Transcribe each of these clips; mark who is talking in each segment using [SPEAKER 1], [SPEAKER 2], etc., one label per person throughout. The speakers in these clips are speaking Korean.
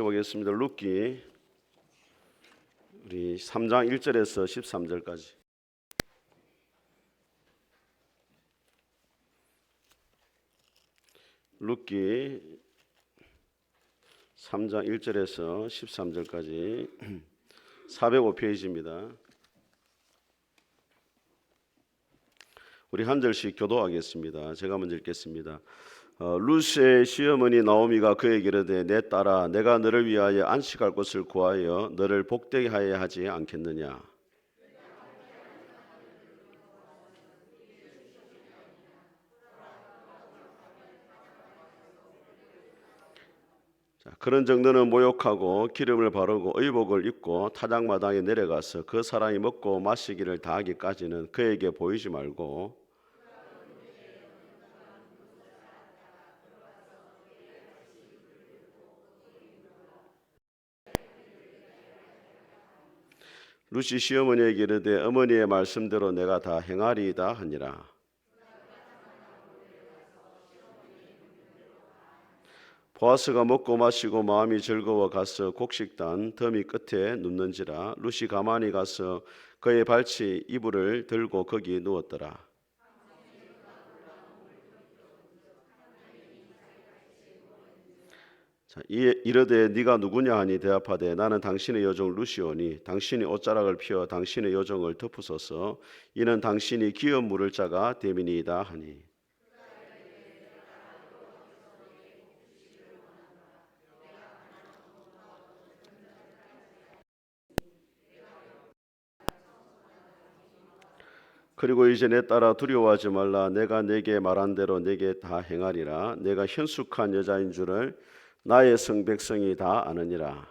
[SPEAKER 1] 보겠습니다. 룻기 우리 3장 1절에서 13절까지. 룻기 3장 1절에서 13절까지 405페이지입니다. 우리 한 절씩 교도하겠습니다. 제가 먼저 읽겠습니다. 룻의 시어머니 나오미가 그에게 이르되 내 딸아 내가 너를 위하여 안식할 곳을 구하여 너를 복되게 하여 하지 않겠느냐. 그런 정도는 모욕하고 기름을 바르고 의복을 입고 타작마당에 내려가서 그 사람이 먹고 마시기를 다하기까지는 그에게 보이지 말고 룻이 시어머니에게 이르되 어머니의 말씀대로 내가 다 행하리이다 하니라. 보아스가 먹고 마시고 마음이 즐거워 가서 곡식단 더미 끝에 눕는지라. 룻이 가만히 가서 그의 발치 이불을 들고 거기 누웠더라. 이르되 네가 누구냐 하니 대답하되 나는 당신의 여종 룻이오니 당신이 옷자락을 피워 당신의 여종을 덮으소서. 이는 당신이 기업 물을 자가 됨이니이다 하니. 그리고 이제 내 딸아 두려워하지 말라. 내가 네게 말한 대로 네게 다 행하리라. 내가 현숙한 여자인 줄을 나의 성백성이 다 아느니라.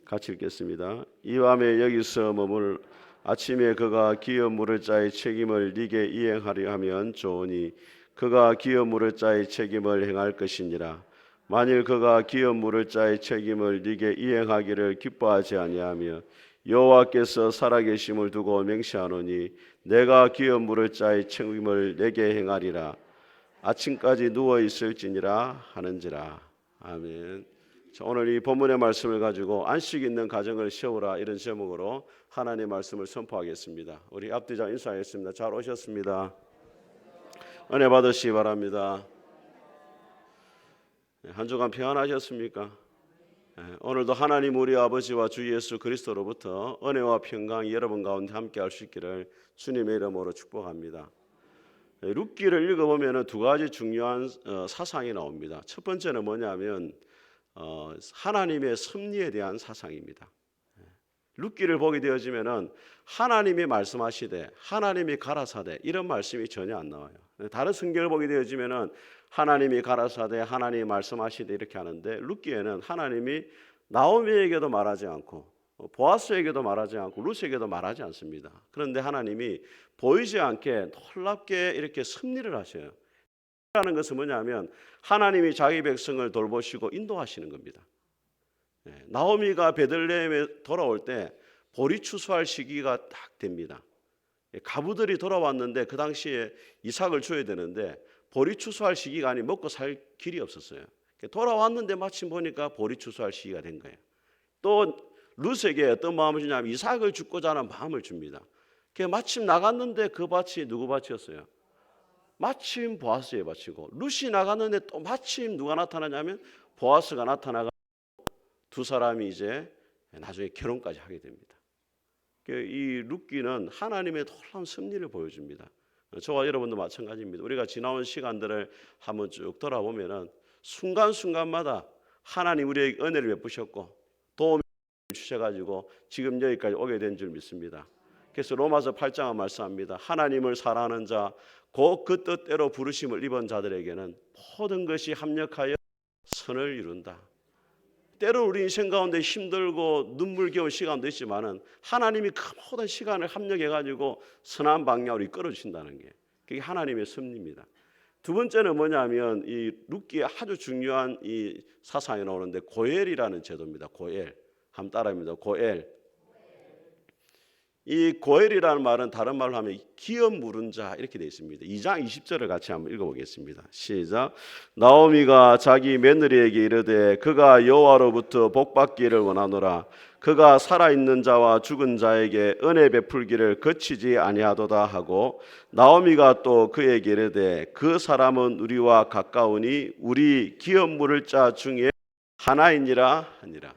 [SPEAKER 1] 같이 읽겠습니다. 이 밤에 여기서 머물 아침에 그가 기업 물을 자의 책임을 네게 이행하려 하면 좋으니 그가 기업 물을 자의 책임을 행할 것이니라. 만일 그가 기업 물을 자의 책임을 네게 이행하기를 기뻐하지 아니하며 여호와께서 살아계심을 두고 맹세하노니 내가 기업 물을 자의 책임을 내게 행하리라. 아침까지 누워 있을지니라 하는지라. 아멘. 자, 오늘 이 본문의 말씀을 가지고 안식 있는 가정을 세우라 이런 제목으로 하나님의 말씀을 선포하겠습니다. 우리 앞뒤자 인사하겠습니다. 잘 오셨습니다. 은혜 받으시기 바랍니다. 한 주간 평안하셨습니까? 오늘도 하나님 우리 아버지와 주 예수 그리스도로부터 은혜와 평강이 여러분 가운데 함께 할 수 있기를 주님의 이름으로 축복합니다. 룻기를 읽어보면 두 가지 중요한 사상이 나옵니다. 첫 번째는 뭐냐면 하나님의 섭리에 대한 사상입니다. 룻기를 보게 되어지면은 하나님이 말씀하시되 하나님이 가라사대 이런 말씀이 전혀 안 나와요. 다른 성경을 보게 되어지면은 하나님이 가라사대 하나님이 말씀하시되 이렇게 하는데 룻기에는 하나님이 나오미에게도 말하지 않고 보아스에게도 말하지 않고 룻에게도 말하지 않습니다. 그런데 하나님이 보이지 않게 놀랍게 이렇게 섭리를 하셔요. 라는 것은 뭐냐면 하나님이 자기 백성을 돌보시고 인도하시는 겁니다. 나오미가 베들레헴에 돌아올 때 보리 추수할 시기가 딱 됩니다. 가부들이 돌아왔는데 그 당시에 이삭을 줘야 되는데 보리 추수할 시기가 아니 먹고 살 길이 없었어요. 돌아왔는데 마침 보니까 보리 추수할 시기가 된 거예요. 또 룻에게 어떤 마음을 주냐면 이삭을 죽고자 하는 마음을 줍니다. 마침 나갔는데 그 밭이 누구 밭이었어요? 마침 보아스의 밭이고 룻이 나갔는데 또 마침 누가 나타나냐면 보아스가 나타나가 두 사람이 이제 나중에 결혼까지 하게 됩니다. 이 룻기는 하나님의 놀라운 섭리를 보여줍니다. 저와 여러분도 마찬가지입니다. 우리가 지나온 시간들을 한번 쭉 돌아보면은 순간순간마다 하나님 우리에게 은혜를 베푸셨고 도움을 주셔가지고 지금 여기까지 오게 된 줄 믿습니다. 그래서 로마서 8장은 말씀합니다. 하나님을 사랑하는 자 곧 그 뜻대로 부르심을 입은 자들에게는 모든 것이 합력하여 선을 이룬다. 때로 우리 인생 가운데 힘들고 눈물겨운 시간도 있지만은 하나님이 그 모든 시간을 합력해가지고 선한 방향으로 이끌어주신다는 게 그게 하나님의 섭리입니다. 두 번째는 뭐냐면 이 룻기에 아주 중요한 이 사상이 나오는데 고엘이라는 제도입니다. 고엘. 한번 따라합니다. 고엘. 이 고엘이라는 말은 다른 말로 하면 기업 물은 자 이렇게 되어 있습니다. 2장 20절을 같이 한번 읽어보겠습니다. 시작. 나오미가 자기 며느리에게 이르되 그가 여호와로부터 복받기를 원하노라. 그가 살아있는 자와 죽은 자에게 은혜 베풀기를 거치지 아니하도다 하고, 나오미가 또 그에게 이르되 그 사람은 우리와 가까우니 우리 기업 물을 자 중에 하나이니라 하니라.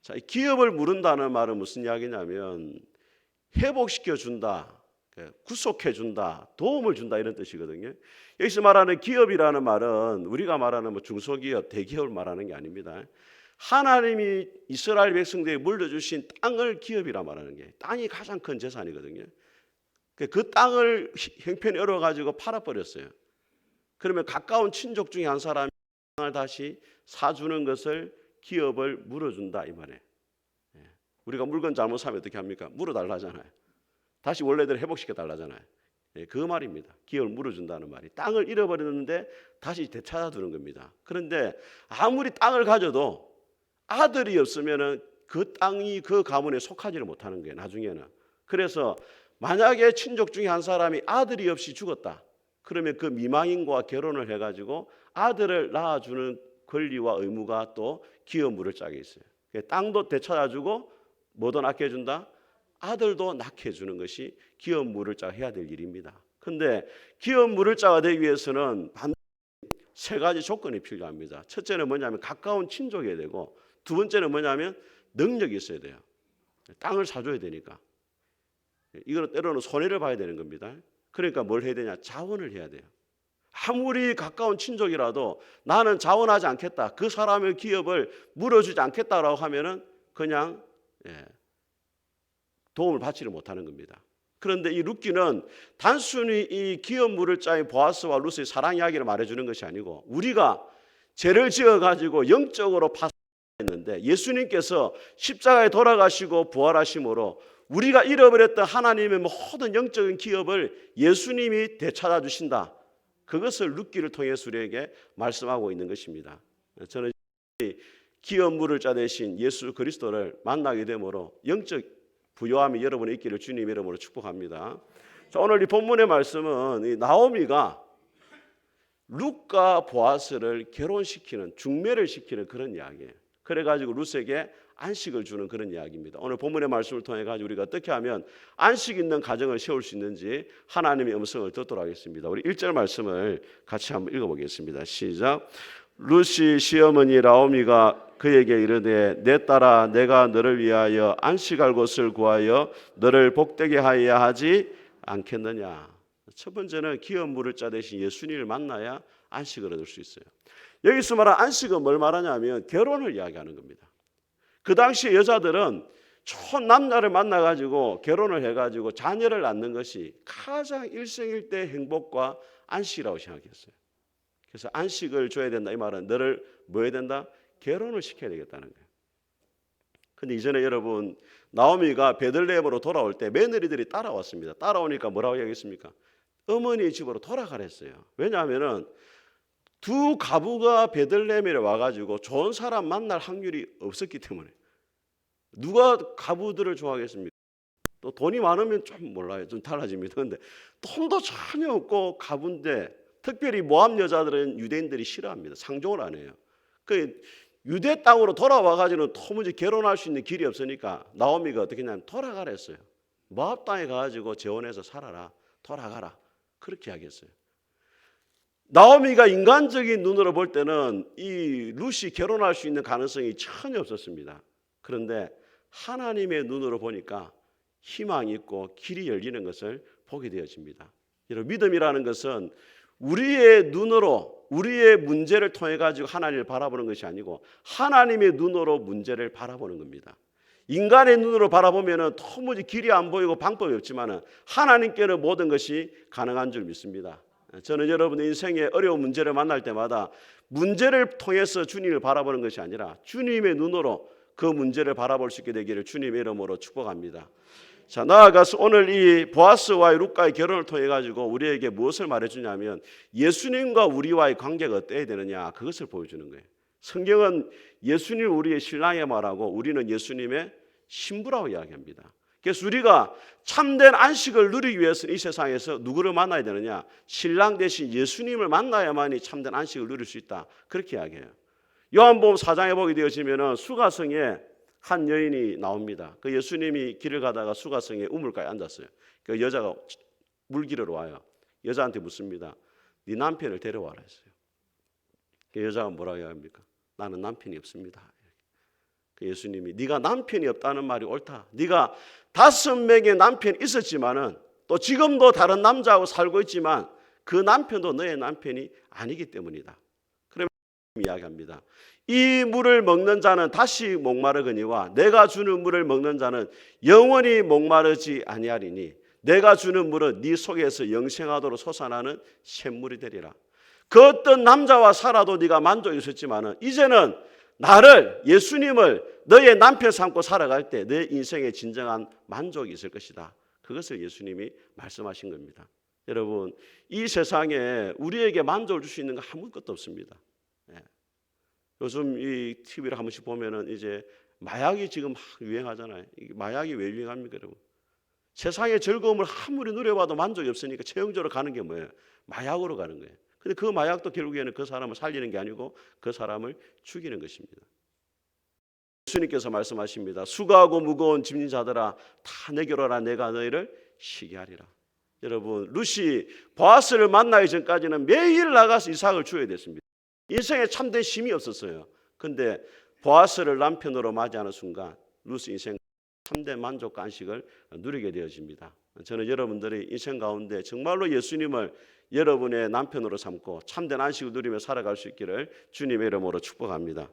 [SPEAKER 1] 자, 기업을 물은다는 말은 무슨 이야기냐면 회복시켜 준다, 구속해 준다, 도움을 준다 이런 뜻이거든요. 여기서 말하는 기업이라는 말은 우리가 말하는 뭐 중소기업, 대기업을 말하는 게 아닙니다. 하나님이 이스라엘 백성들에게 물려주신 땅을 기업이라 말하는 게, 땅이 가장 큰 재산이거든요. 그 땅을 형편이 어려워가지고 팔아버렸어요. 그러면 가까운 친족 중에 한 사람이 땅을 다시 사주는 것을 기업을 물어준다 이 말이에요. 우리가 물건 잘못 사면 어떻게 합니까? 물어달라잖아요. 다시 원래대로 회복시켜 달라잖아요. 그 말입니다. 기업을 물어준다는 말이. 땅을 잃어버렸는데 다시 되찾아두는 겁니다. 그런데 아무리 땅을 가져도 아들이 없으면 그 땅이 그 가문에 속하지를 못하는 거예요, 나중에는. 그래서 만약에 친족 중에 한 사람이 아들이 없이 죽었다, 그러면 그 미망인과 결혼을 해가지고 아들을 낳아주는 권리와 의무가 또 기업 물을 짝에 있어요. 땅도 되찾아주고 뭐도 낳게 해준다? 아들도 낳게 해주는 것이 기업 물을 자가 해야 될 일입니다. 그런데 기업 물을 자가 되기 위해서는 반드시 세 가지 조건이 필요합니다. 첫째는 뭐냐면 가까운 친족이어야 되고, 두 번째는 뭐냐면 능력이 있어야 돼요. 땅을 사줘야 되니까. 이거는 때로는 손해를 봐야 되는 겁니다. 그러니까 뭘 해야 되냐? 자원을 해야 돼요. 아무리 가까운 친족이라도 나는 자원하지 않겠다, 그 사람의 기업을 물어주지 않겠다라고 하면은 그냥 도움을 받지를 못하는 겁니다. 그런데 이 룻기는 단순히 이 기업 물을 자인 보아스와 룻의 사랑 이야기를 말해주는 것이 아니고, 우리가 죄를 지어가지고 영적으로 파산했는데 예수님께서 십자가에 돌아가시고 부활하심으로 우리가 잃어버렸던 하나님의 모든 영적인 기업을 예수님이 되찾아 주신다, 그것을 룻기를 통해서 우리에게 말씀하고 있는 것입니다. 저는 기업 물을 자 되신 예수 그리스도를 만나게 되므로 영적 부요함이 여러분의 있기를 주님 이름으로 축복합니다. 자, 오늘 이 본문의 말씀은 이 나오미가 룻과 보아스를 결혼시키는, 중매를 시키는 그런 이야기예요. 그래가지고 룻에게 안식을 주는 그런 이야기입니다. 오늘 본문의 말씀을 통해 가지고 우리가 어떻게 하면 안식 있는 가정을 세울 수 있는지 하나님의 음성을 듣도록 하겠습니다. 우리 1절 말씀을 같이 한번 읽어보겠습니다. 시작. 룻이 시어머니 나오미가 그에게 이르되 내 딸아, 내가 너를 위하여 안식할 곳을 구하여 너를 복되게 하여야 하지 않겠느냐. 첫 번째는 기업 물을 자 대신 예수님을 만나야 안식을 얻을 수 있어요. 여기서 말하는 안식은 뭘 말하냐면 결혼을 이야기하는 겁니다. 그 당시에 여자들은 촌남자를 만나가지고 결혼을 해가지고 자녀를 낳는 것이 가장 일생일대 행복과 안식이라고 생각했어요. 그래서 안식을 줘야 된다 이 말은 너를 뭐 해야 된다? 결혼을 시켜야 되겠다는 거예요. 근데 이전에 여러분, 나오미가 베들레헴으로 돌아올 때 며느리들이 따라왔습니다. 따라오니까 뭐라고 이야기했습니까? 어머니 집으로 돌아가랬어요. 왜냐하면은 두 가부가 베들레헴에 와가지고 좋은 사람 만날 확률이 없었기 때문에. 누가 가부들을 좋아하겠습니까? 또 돈이 많으면 좀 몰라요, 좀 달라집니다. 그런데 돈도 전혀 없고 가부인데, 특별히 모압 여자들은 유대인들이 싫어합니다. 상종을 안 해요. 그 유대 땅으로 돌아와가지고는 도무지 결혼할 수 있는 길이 없으니까 나오미가 어떻게 했냐면 돌아가랬어요. 모압 땅에 가가지고 재혼해서 살아라, 돌아가라, 그렇게 하겠어요. 나오미가 인간적인 눈으로 볼 때는 이 룻이 결혼할 수 있는 가능성이 전혀 없었습니다. 그런데 하나님의 눈으로 보니까 희망이 있고 길이 열리는 것을 보게 되어집니다. 여러분, 믿음이라는 것은 우리의 눈으로 우리의 문제를 통해 가지고 하나님을 바라보는 것이 아니고 하나님의 눈으로 문제를 바라보는 겁니다. 인간의 눈으로 바라보면은 도무지 길이 안 보이고 방법이 없지만은 하나님께는 모든 것이 가능한 줄 믿습니다. 저는 여러분의 인생에 어려운 문제를 만날 때마다 문제를 통해서 주님을 바라보는 것이 아니라 주님의 눈으로 그 문제를 바라볼 수 있게 되기를 주님의 이름으로 축복합니다. 자, 나아가서 오늘 이 보아스와의 룻과의 결혼을 통해 가지고 우리에게 무엇을 말해주냐면 예수님과 우리와의 관계가 어때야 되느냐, 그것을 보여주는 거예요. 성경은 예수님 우리의 신랑의 말하고 우리는 예수님의 신부라고 이야기합니다. 그래서 우리가 참된 안식을 누리기 위해서는 이 세상에서 누구를 만나야 되느냐? 신랑 대신 예수님을 만나야만이 참된 안식을 누릴 수 있다. 그렇게 이야기해요. 요한복음 4장에 보게 되어지면은 수가성에 한 여인이 나옵니다. 그 예수님이 길을 가다가 수가성에 우물가에 앉았어요. 그 여자가 물 기르러 와요. 여자한테 묻습니다. 네 남편을 데려와라 했어요. 그 여자가 뭐라고 합니까? 나는 남편이 없습니다. 그 예수님이 네가 남편이 없다는 말이 옳다. 네가 5명의 남편이 있었지만은 또 지금도 다른 남자하고 살고 있지만 그 남편도 너의 남편이 아니기 때문이다. 그러면 이야기합니다. 이 물을 먹는 자는 다시 목마르거니와 내가 주는 물을 먹는 자는 영원히 목마르지 아니하리니 내가 주는 물은 네 속에서 영생하도록 솟아나는 샘물이 되리라. 그 어떤 남자와 살아도 네가 만족이 있었지만은 이제는 나를 예수님을 너의 남편 삼고 살아갈 때 내 인생에 진정한 만족이 있을 것이다. 그것을 예수님이 말씀하신 겁니다. 여러분, 이 세상에 우리에게 만족을 줄 수 있는 거 아무것도 없습니다. 요즘 이 TV를 한 번씩 보면은 이제 마약이 지금 막 유행하잖아요. 마약이 왜 유행합니까, 여러분? 세상의 즐거움을 아무리 누려봐도 만족이 없으니까 최종적으로 가는 게 뭐예요? 마약으로 가는 거예요. 근데 그 마약도 결국에는 그 사람을 살리는 게 아니고 그 사람을 죽이는 것입니다. 예수님께서 말씀하십니다. 수고하고 무거운 짐진 자들아 다 내게로 오라 내가 너희를 쉬게 하리라. 여러분, 룻이 보아스를 만나기 전까지는 매일 나가서 이삭을 주어야 됐습니다. 인생에 참된 쉼이 없었어요. 그런데 보아스를 남편으로 맞이하는 순간 룻의 인생 참된 만족과 안식을 누리게 되어집니다. 저는 여러분들이 인생 가운데 정말로 예수님을 여러분의 남편으로 삼고 참된 안식을 누리며 살아갈 수 있기를 주님의 이름으로 축복합니다.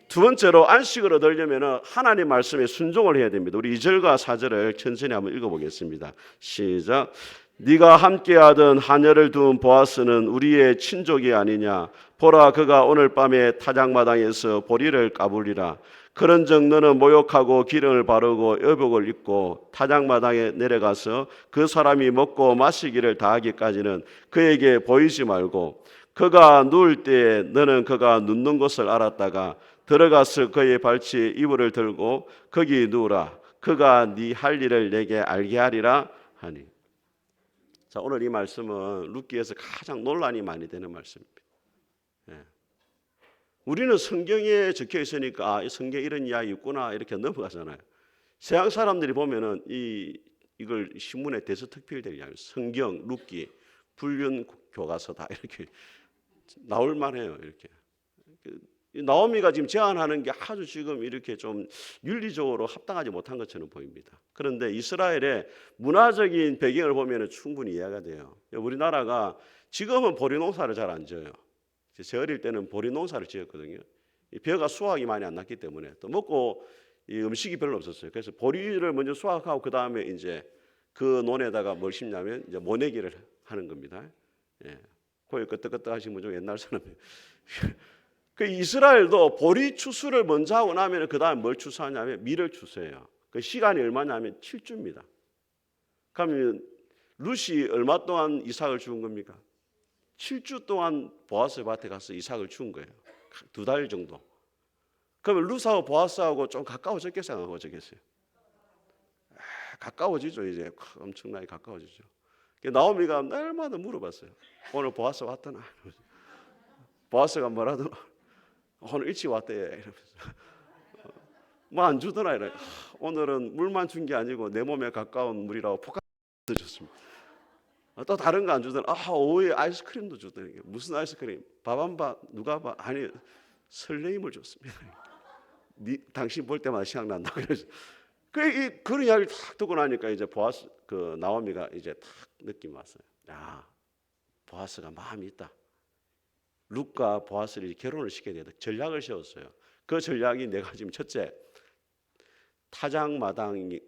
[SPEAKER 1] 두 번째로 안식을 얻으려면 하나님 말씀에 순종을 해야 됩니다. 우리 2절과 4절을 천천히 한번 읽어보겠습니다. 시작. 네가 함께하던 하녀를 둔 보아스는 우리의 친족이 아니냐. 보라 그가 오늘 밤에 타작마당에서 보리를 까불리라. 그런즉 너는 모욕하고 기름을 바르고 여복을 입고 타작마당에 내려가서 그 사람이 먹고 마시기를 다하기까지는 그에게 보이지 말고 그가 누울 때에 너는 그가 눕는 곳을 알았다가 들어가서 그의 발치에 이불을 들고 거기 누우라. 그가 네 할 일을 내게 알게 하리라 하니. 자, 오늘 이 말씀은 룻기에서 가장 논란이 많이 되는 말씀입니다. 우리는 성경에 적혀 있으니까 아, 성경에 이런 이야기 있구나 이렇게 넘어가잖아요. 서양 사람들이 보면은 이걸 신문에 대서특필될 이야기, 성경, 룻기, 불륜 교과서다 이렇게 나올 만해요. 이렇게 나오미가 지금 제안하는 게 아주 지금 이렇게 좀 윤리적으로 합당하지 못한 것처럼 보입니다. 그런데 이스라엘의 문화적인 배경을 보면은 충분히 이해가 돼요. 우리나라가 지금은 보리 농사를 잘 안 지어요. 제 어릴 때는 보리 농사를 지었거든요. 벼가 수확이 많이 안 났기 때문에 또 먹고 이 음식이 별로 없었어요. 그래서 보리를 먼저 수확하고 그 다음에 이제 그 논에다가 뭘 심냐면 이제 모내기를 하는 겁니다. 거기 끄떡끄떡 하신 분 중 옛날 사람이에요. 그 이스라엘도 보리 추수를 먼저 하고 나면 그 다음에 뭘 추수하냐면 밀을 추수해요. 그 시간이 얼마냐면 7주입니다. 그러면 룻이 얼마 동안 이삭을 주운 겁니까? 7주 동안 보아스 밭에 가서 이삭을 준 거예요. 2달 정도. 그러면 룻하고 보아스하고 좀 가까워졌겠어요? 안 가까워졌겠어요? 가까워지죠. 이제 엄청나게 가까워지죠. 나오미가 날마다 물어봤어요. 오늘 보아스 왔더나? 보아스가 뭐라더나? 오늘 일찍 왔대. 이러면서 뭐 안 주더나 이래. 오늘은 물만 준 게 아니고 내 몸에 가까운 물이라고 포카 줬습니다. 또 다른 거 안 주더나. 오후에 아이스크림도 주더니 무슨 아이스크림? 밥 한 밥 누가 봐? 아니 설레임을 줬습니다. 당신 볼 때마다 생각난다. 그래서 그런 이야기를 탁 듣고 나니까 이제 보아스 그 나오미가 이제 탁 느낌이 왔어요. 야, 보아스가 마음이 있다. 룻과 보아스를 결혼을 시켜야 된다. 전략을 세웠어요. 그 전략이 내가 지금 첫째, 타작마당이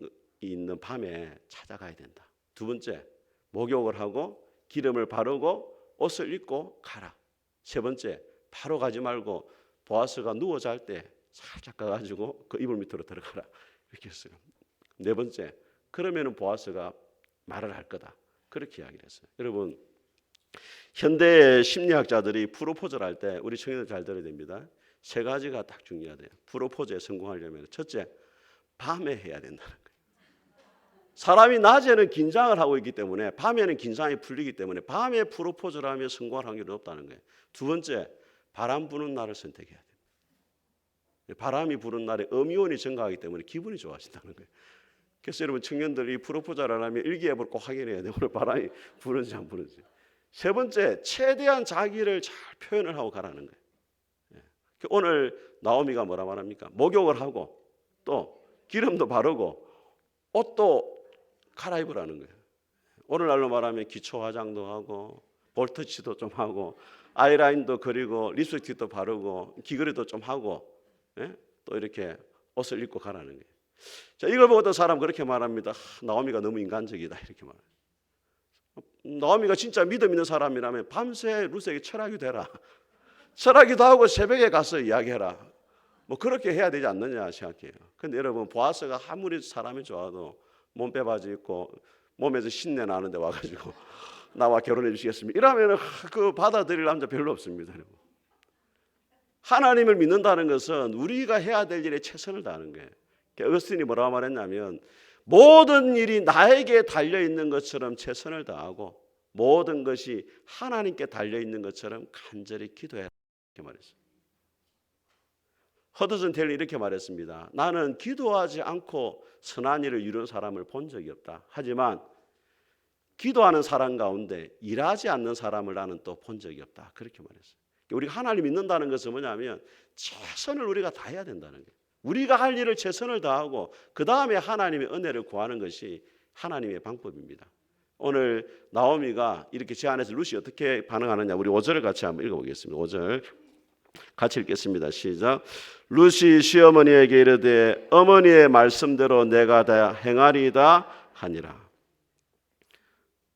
[SPEAKER 1] 있는 밤에 찾아가야 된다. 두 번째, 목욕을 하고 기름을 바르고 옷을 입고 가라. 세 번째, 바로 가지 말고 보아스가 누워 잘 때 살짝 가가지고 그 이불 밑으로 들어가라. 이렇게 했어요. 네 번째, 그러면은 보아스가 말을 할 거다. 그렇게 이야기를 했어요. 여러분, 현대의 심리학자들이 프로포즈를 할 때 우리 청년들 잘 들어야 됩니다. 세 가지가 딱 중요하대요. 프로포즈에 성공하려면 첫째, 밤에 해야 된다는 거예요. 사람이 낮에는 긴장을 하고 있기 때문에 밤에는 긴장이 풀리기 때문에 밤에 프로포즈를 하면 성공할 확률이 높다는 거예요. 두 번째, 바람 부는 날을 선택해야 돼요. 바람이 부는 날에 음이온이 증가하기 때문에 기분이 좋아진다는 거예요. 그래서 여러분 청년들이 프로포즈를 하면 일기예보를 꼭 확인해야 돼요. 오늘 바람이 부는지 안 부는지. 세 번째, 최대한 자기를 잘 표현을 하고 가라는 거예요. 오늘 나오미가 뭐라 말합니까? 목욕을 하고 또 기름도 바르고 옷도 갈아입으라는 거예요. 오늘날로 말하면 기초 화장도 하고 볼터치도 좀 하고 아이라인도 그리고 립스틱도 바르고 귀걸이도 좀 하고 또 이렇게 옷을 입고 가라는 거예요. 자, 이걸 보고 어떤 사람 그렇게 말합니다. 나오미가 너무 인간적이다 이렇게 말해요. 나오미가 진짜 믿음 있는 사람이라면 밤새 룻에게 철학이 되라. 철학기도 하고 새벽에 가서 이야기해라. 뭐 그렇게 해야 되지 않느냐 생각해요. 근데 여러분 보아스가 아무리 사람이 좋아도 몸빼바지 입고 몸에서 신내 나는데 와가지고 나와 결혼해 주시겠습니까? 이러면 그 받아들일 남자 별로 없습니다. 여러분. 하나님을 믿는다는 것은 우리가 해야 될 일에 최선을 다하는 거예요. 어거스틴이 뭐라고 말했냐면 모든 일이 나에게 달려있는 것처럼 최선을 다하고 모든 것이 하나님께 달려있는 것처럼 간절히 기도해라 이렇게 말했어요. 허드슨 텔리 이렇게 말했습니다. 나는 기도하지 않고 선한 일을 이루는 사람을 본 적이 없다. 하지만 기도하는 사람 가운데 일하지 않는 사람을 나는 또 본 적이 없다. 그렇게 말했어요. 우리가 하나님 믿는다는 것은 뭐냐면 최선을 우리가 다해야 된다는 거예요. 우리가 할 일을 최선을 다하고 그 다음에 하나님의 은혜를 구하는 것이 하나님의 방법입니다. 오늘 나오미가 이렇게 제안해서 룻이 어떻게 반응하느냐 우리 5절을 같이 한번 읽어보겠습니다. 5절 같이 읽겠습니다. 시작. 룻이 시어머니에게 이르되 어머니의 말씀대로 내가 다 행하리이다 하니라.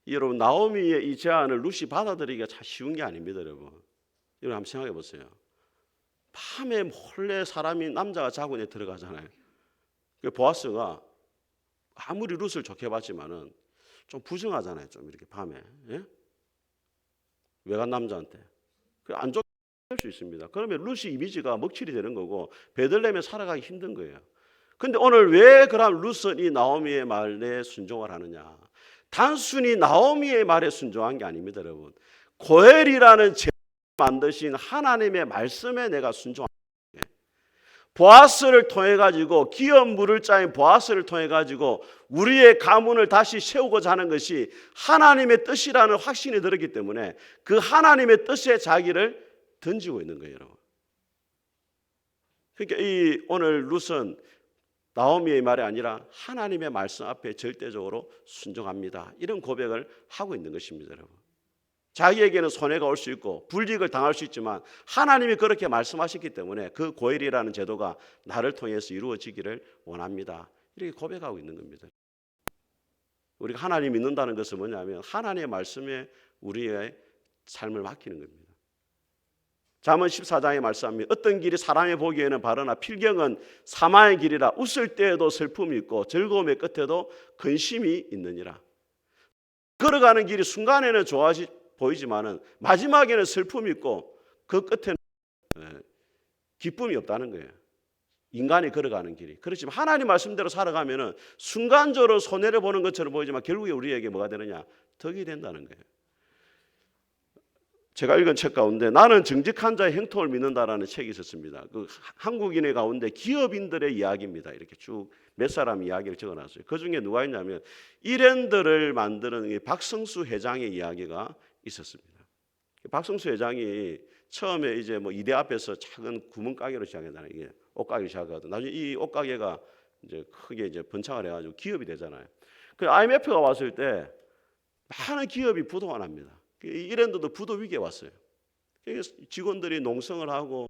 [SPEAKER 1] 여러분 나오미의 이 제안을 룻이 받아들이기가 참 쉬운 게 아닙니다. 여러분 한번 생각해 보세요. 밤에 몰래 사람이 남자가 자고 내 들어가잖아요. 보아스가 아무리 룻을 좋게 봤지만은 좀 부정하잖아요. 좀 이렇게 밤에 외간 남자한테 안 좋게 할 수 있습니다. 그러면 룻이 이미지가 먹칠이 되는 거고 베들레헴에 살아가기 힘든 거예요. 근데 오늘 왜 그럼 룻은 이 나오미의 말에 순종을 하느냐? 단순히 나오미의 말에 순종한 게 아닙니다, 여러분. 고엘이라는 만드신 하나님의 말씀에 내가 순종합니다. 보아스를 통해 가지고 기업 물을 자인 보아스를 통해 가지고 우리의 가문을 다시 세우고자 하는 것이 하나님의 뜻이라는 확신이 들었기 때문에 그 하나님의 뜻에 자기를 던지고 있는 거예요, 여러분. 그러니까 이 오늘 룻은 나오미의 말이 아니라 하나님의 말씀 앞에 절대적으로 순종합니다. 이런 고백을 하고 있는 것입니다, 여러분. 자기에게는 손해가 올 수 있고 불이익을 당할 수 있지만 하나님이 그렇게 말씀하셨기 때문에 그 고엘이라는 제도가 나를 통해서 이루어지기를 원합니다. 이렇게 고백하고 있는 겁니다. 우리가 하나님 믿는다는 것은 뭐냐면 하나님의 말씀에 우리의 삶을 맡기는 겁니다. 잠언 14장에 말씀합니다. 어떤 길이 사람이 보기에는 바르나 필경은 사망의 길이라 웃을 때에도 슬픔이 있고 즐거움의 끝에도 근심이 있느니라. 걸어가는 길이 순간에는 보이지만은 마지막에는 슬픔이 있고 그 끝에는 기쁨이 없다는 거예요. 인간이 걸어가는 길이. 그렇지만 하나님 말씀대로 살아가면은 순간적으로 손해를 보는 것처럼 보이지만 결국에 우리에게 뭐가 되느냐? 덕이 된다는 거예요. 제가 읽은 책 가운데 나는 정직한 자의 형통을 믿는다라는 책이 있었습니다. 그 한국인의 가운데 기업인들의 이야기입니다. 이렇게 쭉 몇 사람 이야기를 적어놨어요. 그 중에 누가 있냐면 이랜드를 만드는 박성수 회장의 이야기가 있었습니다. 박성수 회장이 처음에 이제 뭐 이대 앞에서 작은 구멍가게로 시작했잖아요. 이게 옷가게를 시작하거든. 나중에 이 옷가게가 이제 크게 이제 번창을 해가지고 기업이 되잖아요. 그 IMF가 왔을 때 많은 기업이 부도가 납니다. 이랜드도 부도 위기에 왔어요. 직원들이 농성을 하고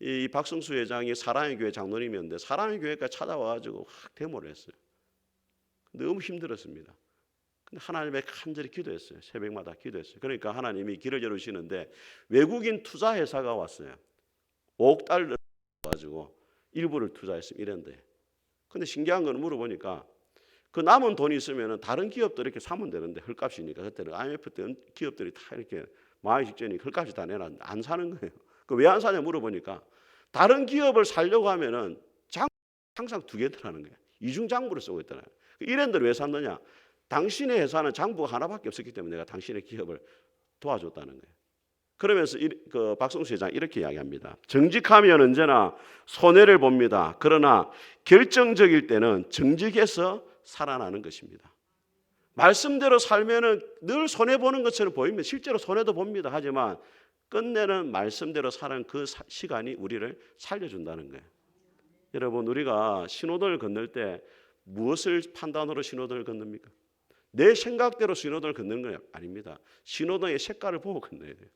[SPEAKER 1] 이 박성수 회장이 사랑의 교회 장로님이었는데 사랑의 교회까지 찾아와가지고 확 데모를 했어요. 너무 힘들었습니다. 근데 하나님께 간절히 기도했어요. 새벽마다 기도했어요. 그러니까 하나님이 길을 열어주시는데 외국인 투자 회사가 왔어요. 5억 달러 가지고 일부를 투자했습니다. 이랜드에. 근데 신기한 건 물어보니까 그 남은 돈이 있으면 다른 기업들 이렇게 사면 되는데 헐값이니까 그때는 IMF 때 기업들이 다 이렇게 망하기 직전에 헐값이 다 내놨는데 안 사는 거예요. 그 왜 안 사냐 물어보니까 다른 기업을 살려고 하면은 항상 두 개 들어가는 거예요. 이중장부를 쓰고 있더라고요. 이랜드를 왜 샀느냐? 당신의 회사는 장부가 하나밖에 없었기 때문에 내가 당신의 기업을 도와줬다는 거예요. 그러면서 그 박성수 회장 이렇게 이야기합니다. 정직하면 언제나 손해를 봅니다. 그러나 결정적일 때는 정직해서 살아나는 것입니다. 말씀대로 살면은 늘 손해 보는 것처럼 보이면 실제로 손해도 봅니다. 하지만 끝내는 말씀대로 사는 그 시간이 우리를 살려준다는 거예요. 여러분, 우리가 신호등을 건널 때 무엇을 판단으로 신호등을 건넙니까? 내 생각대로 신호등을 건너는 건 아닙니다. 신호등의 색깔을 보고 건너야 돼요.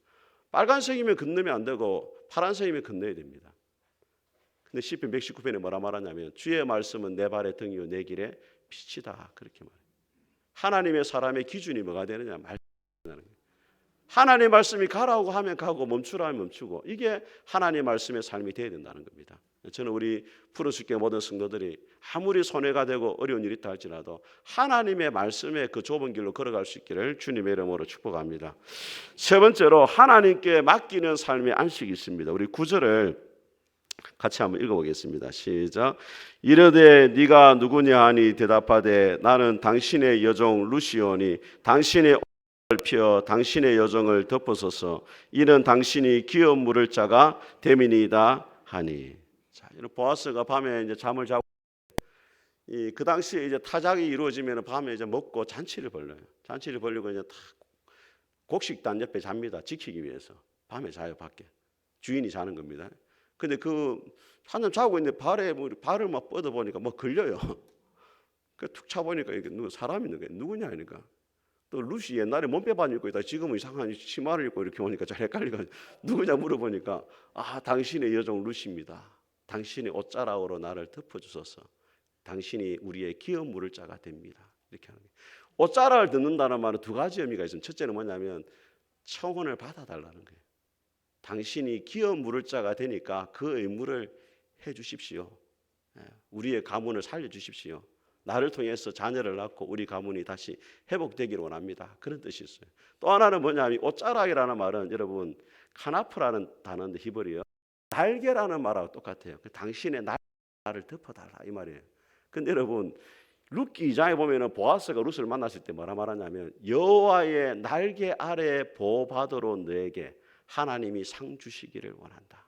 [SPEAKER 1] 빨간색이면 건너면 안 되고 파란색이면 건너야 됩니다. 근데 시편 119편에 뭐라 말하냐면 주의 말씀은 내 발의 등이요 내 길의 빛이다. 그렇게 말해요. 하나님의 사람의 기준이 뭐가 되느냐? 말씀이라는 거예요. 하나님의 말씀이 가라고 하면 가고 멈추라 하면 멈추고, 이게 하나님의 말씀의 삶이 되어야 된다는 겁니다. 저는 우리 푸른숲교회 모든 성도들이 아무리 손해가 되고 어려운 일이 있다 할지라도 하나님의 말씀에 그 좁은 길로 걸어갈 수 있기를 주님의 이름으로 축복합니다. 세 번째로 하나님께 맡기는 삶의 안식이 있습니다. 우리 9절을 같이 한번 읽어보겠습니다. 시작. 이르되 네가 누구냐 하니 대답하되 나는 당신의 여종 루시오니 당신의 옷을 피어 당신의 여종을 덮어서서 이는 당신이 기업 물을 자가 됨이니이다 하니. 자, 보아스가 밤에 이제 잠을 자고 그 당시에 이제 타작이 이루어지면 밤에 이제 먹고 잔치를 벌려요. 잔치를 벌리고 이제 다 곡식단 옆에 잡니다. 지키기 위해서 밤에 자요 밖에 주인이 자는 겁니다. 근데 그 한참 자고 있는데 발을 막 뻗어 보니까 뭐 걸려요. 그 툭 차 보니까 이게 누구 사람이 있는 거예요. 누구냐 하니까 또 루시 옛날에 몸빼반 입고 있다 지금은 이상한 치마를 입고 이렇게 오니까 잘 헷갈리가 누구냐 물어보니까 아 당신의 여종 루시입니다. 당신의 옷자락으로 나를 덮어주소서. 당신이 우리의 기업 물을 자가 됩니다. 이렇게 하는 거예요. 옷자락을 듣는다는 말은 두 가지 의미가 있습니다. 첫째는 뭐냐면 청혼을 받아달라는 거예요. 당신이 기업 물을 자가 되니까 그 의무를 해주십시오. 우리의 가문을 살려주십시오. 나를 통해서 자녀를 낳고 우리 가문이 다시 회복되기를 원합니다. 그런 뜻이 있어요. 또 하나는 뭐냐면 옷자락이라는 말은 여러분 카나프라는 단어인데 히브리어 날개라는 말하고 똑같아요. 당신의 날을 덮어달라 이 말이에요. 근데 여러분 룻기 2장에 보면은 보아스가 룻을 만났을 때 뭐라 말하냐면 여호와의 날개 아래 보호받으러 너에게 하나님이 상 주시기를 원한다.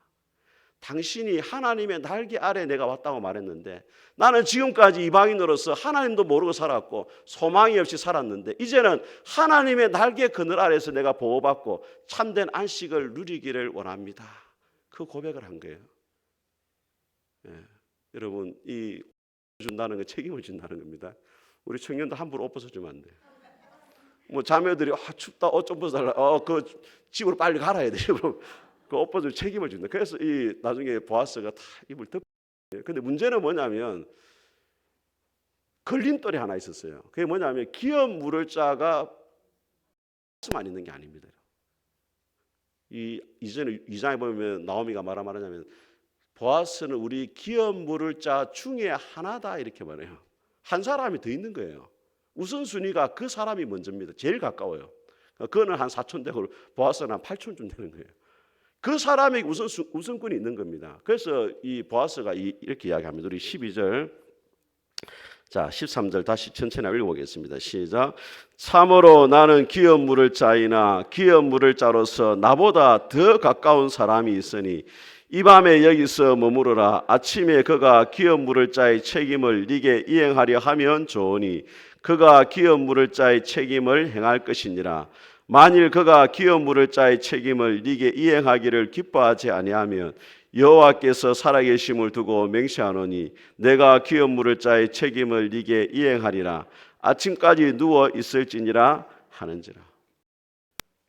[SPEAKER 1] 당신이 하나님의 날개 아래 내가 왔다고 말했는데 나는 지금까지 이방인으로서 하나님도 모르고 살았고 소망이 없이 살았는데 이제는 하나님의 날개 그늘 아래서 내가 보호받고 참된 안식을 누리기를 원합니다. 그 고백을 한 거예요. 여러분 이 준다는 건 책임을 진다는 겁니다. 우리 청년들 함부로 옷 벗어주면 안 돼. 뭐 자매들이 춥다 옷 좀 벗어달라. 그 집으로 빨리 갈아야 돼. 그 옷 벗을 책임을 준다. 그래서 이 나중에 보아스가 다 입을 덮. 근데 문제는 뭐냐면 걸림돌이 하나 있었어요. 그게 뭐냐면 기업 물을 자가 만 있는 게 아닙니다. 이전에 2장에 보면 나오미가 말하냐면 보아스는 우리 기업 물을 자 중에 하나다 이렇게 말해요. 한 사람이 더 있는 거예요. 우선순위가 그 사람이 먼저입니다. 제일 가까워요. 그거는 한 4촌 되고 보아스는 한 8촌쯤 되는 거예요. 그 사람이 우선권이 있는 겁니다. 그래서 이 보아스가 이렇게 이야기합니다. 우리 12절 자 13절 다시 천천히 읽어보겠습니다. 시작. 참으로 나는 기업 물을 자이나 기업 물을 자로서 나보다 더 가까운 사람이 있으니 이 밤에 여기서 머무르라. 아침에 그가 기업 물을 자의 책임을 네게 이행하려 하면 좋으니 그가 기업 물을 자의 책임을 행할 것이니라. 만일 그가 기업 물을 자의 책임을 네게 이행하기를 기뻐하지 아니하면 여호와께서 살아계심을 두고 맹세하노니 내가 기업 물을 자의 책임을 네게 이행하리라. 아침까지 누워 있을지니라 하는지라.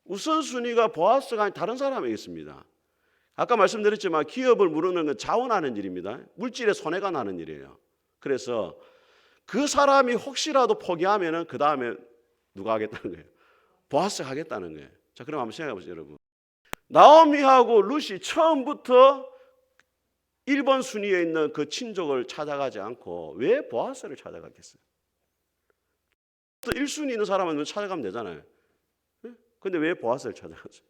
[SPEAKER 1] 우선순위가 보아스가 아닌 다른 사람이 있습니다. 아까 말씀드렸지만 기업을 물으는 건 자원하는 일입니다. 물질에 손해가 나는 일이에요. 그래서 그 사람이 혹시라도 포기하면은 그 다음에 누가 하겠다는 거예요? 보아스가 하겠다는 거예요. 자, 그럼 한번 생각해 보세요, 여러분. 나오미하고 룻이 처음부터 1번 순위에 있는 그 친족을 찾아가지 않고 왜 보아스를 찾아갔겠어요? 1순위 있는 사람은 찾아가면 되잖아요. 근데 왜 보아스를 찾아갔어요?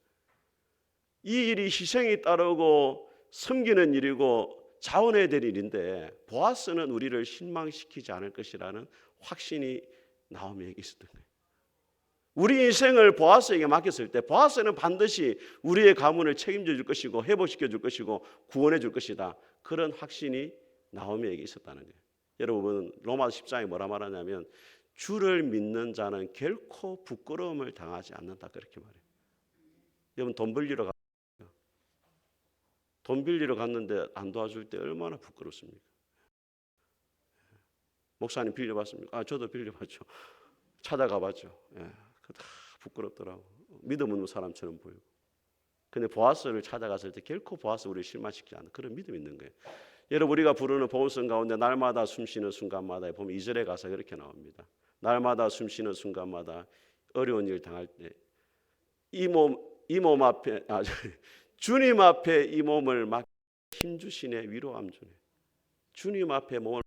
[SPEAKER 1] 이 일이 희생이 따르고 섬기는 일이고 자원해야 될 일인데 보아스는 우리를 실망시키지 않을 것이라는 확신이 나오미에게 있었던 거예요. 우리 인생을 보아스에게 맡겼을 때 보아스는 반드시 우리의 가문을 책임져 줄 것이고 회복시켜 줄 것이고 구원해 줄 것이다. 그런 확신이 나오미에게 있었다는 거예요. 여러분 로마서 10장에 뭐라 말하냐면 주를 믿는 자는 결코 부끄러움을 당하지 않는다 그렇게 말해요. 여러분 돈 빌리러 갔는데 안 도와줄 때 얼마나 부끄럽습니까? 목사님 빌려봤습니까? 저도 빌려봤죠. 찾아가봤죠. 다 부끄럽더라고. 믿음 없는 사람처럼 보이고. 근데 보아스를 찾아갔을 때 결코 보아스 우리를 실망시키지 않는 그런 믿음이 있는 거예요. 여러분 우리가 부르는 복음성 가운데 날마다 숨쉬는 순간마다 보면 2절에 가서 그렇게 나옵니다. 날마다 숨쉬는 순간마다 어려운 일 당할 때 이 몸 앞에 주님 앞에 이 몸을 막 힘주시네 위로함 주네. 주님 앞에 몸을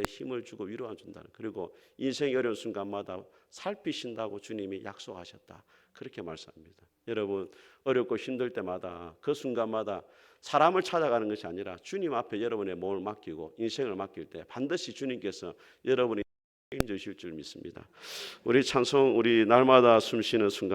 [SPEAKER 1] 힘을 주고 위로함 준다는. 그리고 인생의 어려운 순간마다 살피신다고 주님이 약속하셨다. 그렇게 말씀합니다. 여러분 어렵고 힘들 때마다 그 순간마다 사람을 찾아가는 것이 아니라 주님 앞에 여러분의 몸을 맡기고 인생을 맡길 때 반드시 주님께서 여러분이 책임져 주실 줄 믿습니다. 우리 찬송 우리 날마다 숨쉬는 순간